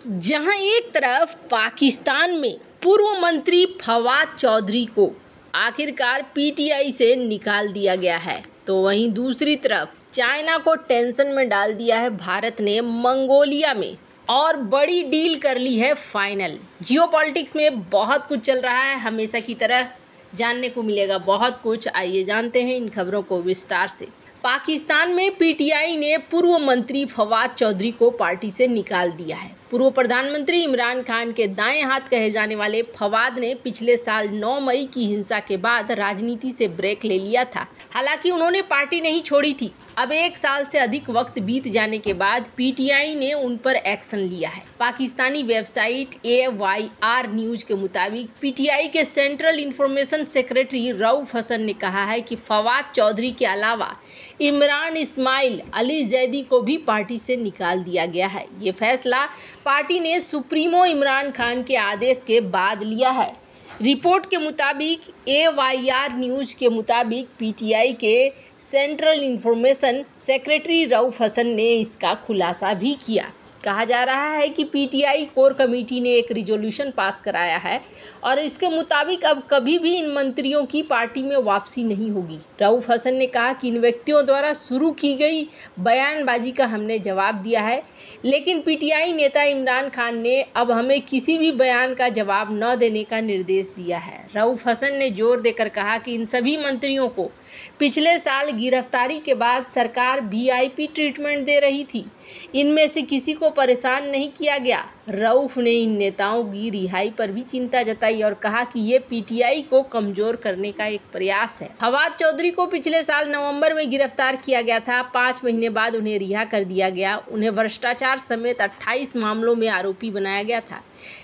जहां एक तरफ पाकिस्तान में पूर्व मंत्री फवाद चौधरी को आखिरकार पीटीआई से निकाल दिया गया है, तो वहीं दूसरी तरफ चाइना को टेंशन में डाल दिया है भारत ने मंगोलिया में और बड़ी डील कर ली है फाइनल। जियोपॉलिटिक्स में बहुत कुछ चल रहा है, हमेशा की तरह जानने को मिलेगा बहुत कुछ। आइए जानते हैं इन खबरों को विस्तार से। पाकिस्तान में पीटीआई ने पूर्व मंत्री फवाद चौधरी को पार्टी से निकाल दिया है। पूर्व प्रधानमंत्री इमरान खान के दाएं हाथ कहे जाने वाले फवाद ने पिछले साल 9 मई की हिंसा के बाद राजनीति से ब्रेक ले लिया था। हालांकि उन्होंने पार्टी नहीं छोड़ी थी। अब 1 साल से अधिक वक्त बीत जाने के बाद पीटीआई ने उन पर एक्शन लिया है। पाकिस्तानी वेबसाइट AYR न्यूज के मुताबिक पीटीआई के central information secretary Rauf Hasan ने कहा है कि फवाद चौधरी के अलावा इमरान इस्माइल अली जैदी को भी पार्टी से निकाल दिया गया है। ये फैसला पार्टी ने सुप्रीमो इमरान खान के आदेश के बाद लिया है। रिपोर्ट के मुताबिक AYR न्यूज के मुताबिक पीटीआई के central information secretary Rauf Hasan ने इसका खुलासा भी किया। कहा जा रहा है कि पीटीआई कोर कमेटी ने एक रिजोल्यूशन पास कराया है और इसके मुताबिक अब कभी भी इन मंत्रियों की पार्टी में वापसी नहीं होगी। रऊफ हसन ने कहा कि इन व्यक्तियों द्वारा शुरू की गई बयानबाजी का हमने जवाब दिया है, लेकिन पीटीआई नेता इमरान खान ने अब हमें किसी भी बयान का जवाब न देने का निर्देश दिया है। रऊफ हसन ने जोर देकर कहा कि इन सभी मंत्रियों को पिछले साल गिरफ्तारी के बाद सरकार VIP ट्रीटमेंट दे रही थी। इनमें से किसी को परेशान नहीं किया गया। रऊफ ने इन नेताओं की रिहाई पर भी चिंता जताई और कहा कि ये पीटीआई को कमजोर करने का एक प्रयास है। फवाद चौधरी को पिछले साल नवंबर में गिरफ्तार किया गया था। 5 महीने बाद उन्हें रिहा कर दिया गया। उन्हें भ्रष्टाचार समेत 28 मामलों में आरोपी बनाया गया था।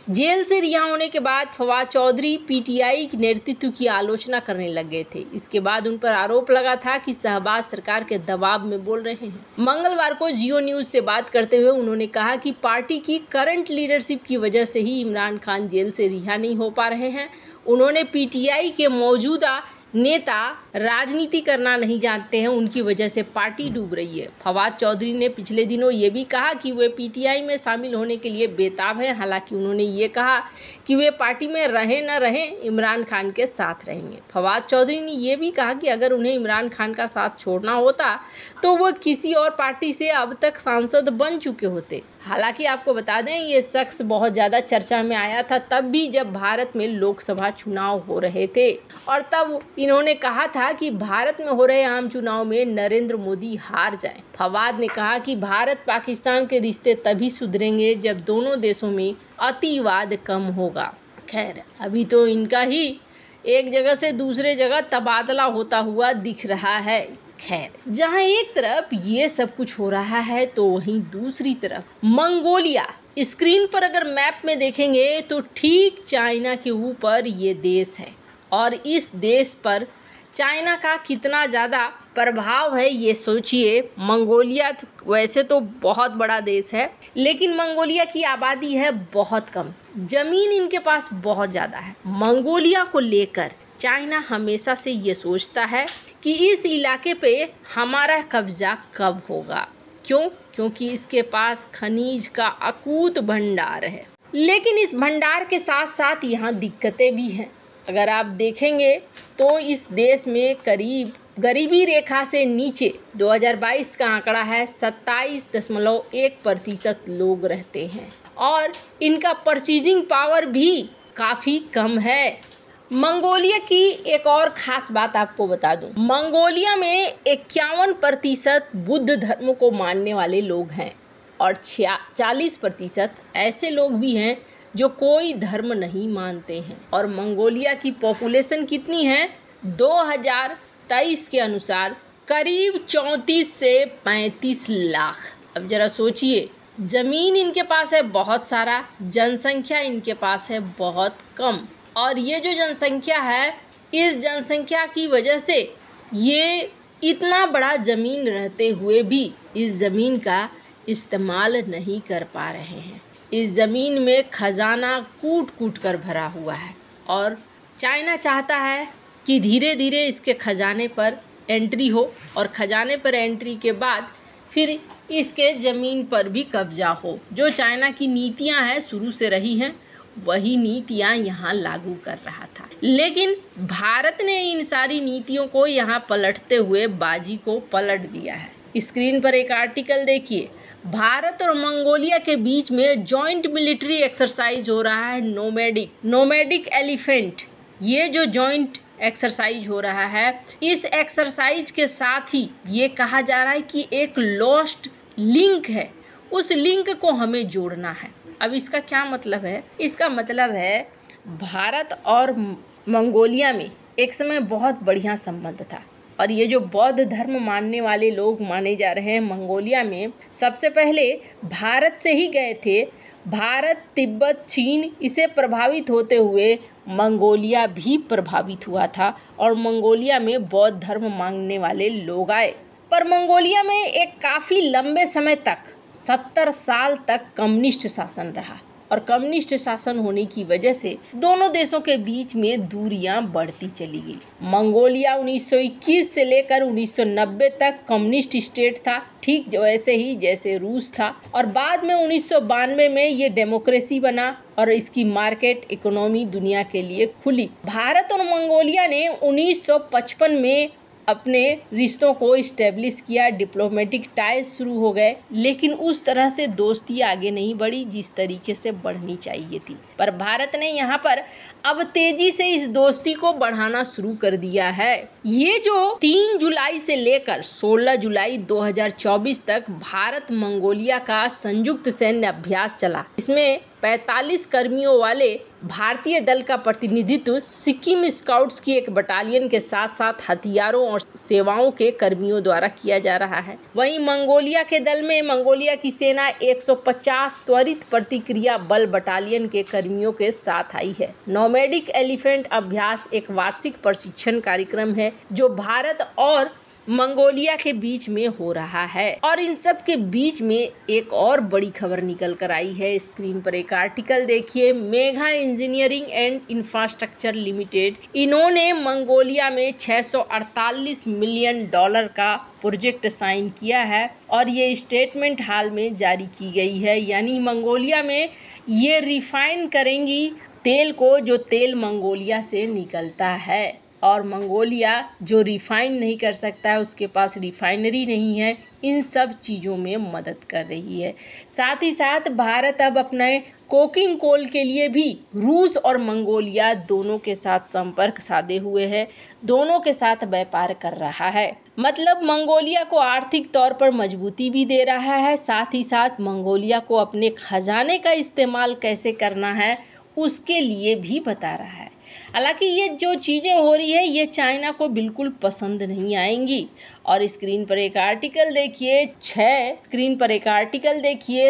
जेल से रिहा होने के बाद फवाद चौधरी पीटीआई के नेतृत्व की आलोचना करने लग गए थे। इसके बाद उन पर आरोप लगा था कि शहबाज सरकार के दबाव में बोल रहे हैं। मंगलवार को जियो न्यूज से बात करते हुए उन्होंने कहा कि पार्टी की करंट लीडरशिप की वजह से ही इमरान खान जेल से रिहा नहीं हो पा रहे हैं। उन्होंने पीटीआई के मौजूदा नेता राजनीति करना नहीं जानते हैं, उनकी वजह से पार्टी डूब रही है। फवाद चौधरी ने पिछले दिनों ये भी कहा कि वे पीटीआई में शामिल होने के लिए बेताब हैं। हालांकि उन्होंने ये कहा कि वे पार्टी में रहें न रहें इमरान खान के साथ रहेंगे। फवाद चौधरी ने ये भी कहा कि अगर उन्हें इमरान खान का साथ छोड़ना होता तो वो किसी और पार्टी से अब तक सांसद बन चुके होते। हालांकि आपको बता दें ये शख्स बहुत ज़्यादा चर्चा में आया था तब भी जब भारत में लोकसभा चुनाव हो रहे थे और तब इन्होंने कहा था कि भारत में हो रहे आम चुनाव में नरेंद्र मोदी हार जाएं। फवाद ने कहा कि भारत पाकिस्तान के रिश्ते तभी सुधरेंगे जब दोनों देशों में अतिवाद कम होगा। खैर अभी तो इनका ही एक जगह से दूसरे जगह तबादला होता हुआ दिख रहा है। खैर जहां एक तरफ ये सब कुछ हो रहा है तो वहीं दूसरी तरफ मंगोलिया, स्क्रीन पर अगर मैप में देखेंगे तो ठीक चाइना के ऊपर ये देश है और इस देश पर चाइना का कितना ज़्यादा प्रभाव है ये सोचिए। मंगोलिया वैसे तो बहुत बड़ा देश है लेकिन मंगोलिया की आबादी है बहुत कम, ज़मीन इनके पास बहुत ज़्यादा है। मंगोलिया को लेकर चाइना हमेशा से ये सोचता है कि इस इलाके पे हमारा कब्जा कब होगा। क्योंकि इसके पास खनिज का अकूत भंडार है, लेकिन इस भंडार के साथ साथ यहाँ दिक्कतें भी हैं। अगर आप देखेंगे तो इस देश में करीब गरीबी रेखा से नीचे 2022 का आंकड़ा है 27.1% लोग रहते हैं और इनका परचेजिंग पावर भी काफ़ी कम है। मंगोलिया की एक और ख़ास बात आपको बता दूं, मंगोलिया में 51% बुद्ध धर्म को मानने वाले लोग हैं और 40% ऐसे लोग भी हैं जो कोई धर्म नहीं मानते हैं। और मंगोलिया की पॉपुलेशन कितनी है? 2023 के अनुसार करीब 34 से 35 लाख। अब ज़रा सोचिए, ज़मीन इनके पास है बहुत सारा, जनसंख्या इनके पास है बहुत कम और ये जो जनसंख्या है इस जनसंख्या की वजह से ये इतना बड़ा ज़मीन रहते हुए भी इस ज़मीन का इस्तेमाल नहीं कर पा रहे हैं। इस ज़मीन में खजाना कूट कूट कर भरा हुआ है और चाइना चाहता है कि धीरे धीरे इसके खजाने पर एंट्री हो और खजाने पर एंट्री के बाद फिर इसके ज़मीन पर भी कब्जा हो। जो चाइना की नीतियां हैं शुरू से रही हैं वही नीतियां यहाँ लागू कर रहा था, लेकिन भारत ने इन सारी नीतियों को यहाँ पलटते हुए बाजी को पलट दिया है। स्क्रीन पर एक आर्टिकल देखिए, भारत और मंगोलिया के बीच में जॉइंट मिलिट्री एक्सरसाइज हो रहा है नोमैडिक एलिफेंट। ये जो जॉइंट एक्सरसाइज हो रहा है, इस एक्सरसाइज के साथ ही ये कहा जा रहा है कि एक लॉस्ट लिंक है, उस लिंक को हमें जोड़ना है। अब इसका क्या मतलब है? इसका मतलब है भारत और मंगोलिया में एक समय बहुत बढ़िया संबंध था और ये जो बौद्ध धर्म मानने वाले लोग माने जा रहे हैं मंगोलिया में, सबसे पहले भारत से ही गए थे। भारत, तिब्बत, चीन, इसे प्रभावित होते हुए मंगोलिया भी प्रभावित हुआ था और मंगोलिया में बौद्ध धर्म मानने वाले लोग आए। पर मंगोलिया में एक काफ़ी लंबे समय तक 70 साल तक कम्युनिस्ट शासन रहा और कम्युनिस्ट शासन होने की वजह से दोनों देशों के बीच में दूरियां बढ़ती चली गई। मंगोलिया 1921 से लेकर 1990 तक कम्युनिस्ट स्टेट था, ठीक वैसे ही जैसे रूस था, और बाद में 1992 में ये डेमोक्रेसी बना और इसकी मार्केट इकोनॉमी दुनिया के लिए खुली। भारत और मंगोलिया ने 1955 में अपने रिश्तों को इस्टेब्लिश किया, डिप्लोमेटिक टाइज शुरू हो गए, लेकिन उस तरह से दोस्ती आगे नहीं बढ़ी जिस तरीके से बढ़नी चाहिए थी। पर भारत ने यहाँ पर अब तेजी से इस दोस्ती को बढ़ाना शुरू कर दिया है। ये जो 3 जुलाई से लेकर 16 जुलाई 2024 तक भारत मंगोलिया का संयुक्त सैन्य अभ्यास चला, इसमें 45 कर्मियों वाले भारतीय दल का प्रतिनिधित्व सिक्किम स्काउट्स की एक बटालियन के साथ साथ हथियारों और सेवाओं के कर्मियों द्वारा किया जा रहा है। वहीं मंगोलिया के दल में मंगोलिया की सेना 150 त्वरित प्रतिक्रिया बल बटालियन के कर्मियों के साथ आई है। नोमैडिक एलिफेंट अभ्यास एक वार्षिक प्रशिक्षण कार्यक्रम है जो भारत और मंगोलिया के बीच में हो रहा है। और इन सब के बीच में एक और बड़ी खबर निकल कर आई है। स्क्रीन पर एक आर्टिकल देखिए, mega engineering and infrastructure limited, इन्होंने मंगोलिया में $648 मिलियन का प्रोजेक्ट साइन किया है और ये स्टेटमेंट हाल में जारी की गई है। यानी मंगोलिया में ये रिफाइन करेंगी तेल को, जो तेल मंगोलिया से निकलता है, और मंगोलिया जो रिफाइन नहीं कर सकता है, उसके पास रिफाइनरी नहीं है, इन सब चीज़ों में मदद कर रही है। साथ ही साथ भारत अब अपने कोकिंग कोल के लिए भी रूस और मंगोलिया दोनों के साथ संपर्क साधे हुए है, दोनों के साथ व्यापार कर रहा है। मतलब मंगोलिया को आर्थिक तौर पर मजबूती भी दे रहा है, साथ ही साथ मंगोलिया को अपने खजाने का इस्तेमाल कैसे करना है उसके लिए भी बता रहा है। हालांकि ये जो चीज़ें हो रही है ये चाइना को बिल्कुल पसंद नहीं आएंगी। और स्क्रीन पर एक आर्टिकल देखिए,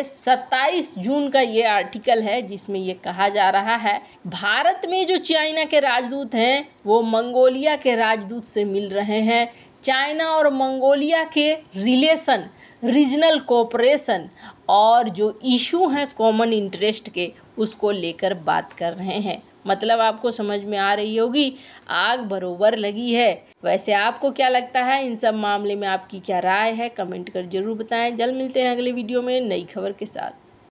27 जून का ये आर्टिकल है जिसमें ये कहा जा रहा है भारत में जो चाइना के राजदूत हैं वो मंगोलिया के राजदूत से मिल रहे हैं। चाइना और मंगोलिया के रिलेशन, रीजनल कोऑपरेशन और जो इशू हैं कॉमन इंटरेस्ट के, उसको लेकर बात कर रहे हैं। मतलब आपको समझ में आ रही होगी, आग बरोबर लगी है। वैसे आपको क्या लगता है, इन सब मामले में आपकी क्या राय है, कमेंट कर जरूर बताएं। जल्द मिलते हैं अगले वीडियो में नई खबर के साथ।